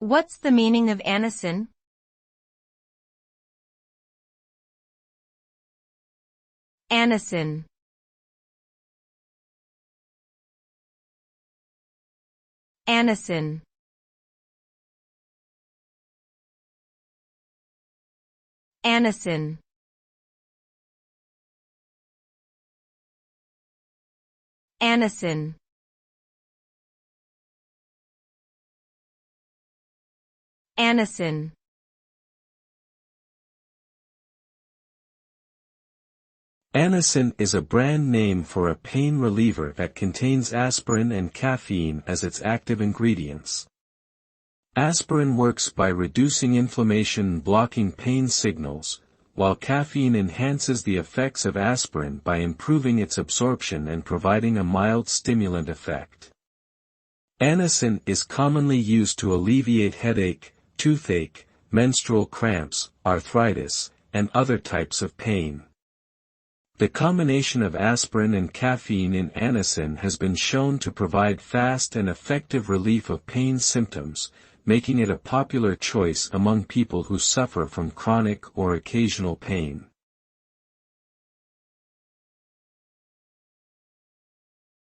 What's the meaning of Anacin? Anacin. Anacin. Anacin. Anacin. Anacin. Anacin is a brand name for a pain reliever that contains aspirin and caffeine as its active ingredients. Aspirin works by reducing inflammation and blocking pain signals, while caffeine enhances the effects of aspirin by improving its absorption and providing a mild stimulant effect. Anacin is commonly used to alleviate headache, toothache, menstrual cramps, arthritis, and other types of pain. The combination of aspirin and caffeine in Anacin has been shown to provide fast and effective relief of pain symptoms, making it a popular choice among people who suffer from chronic or occasional pain.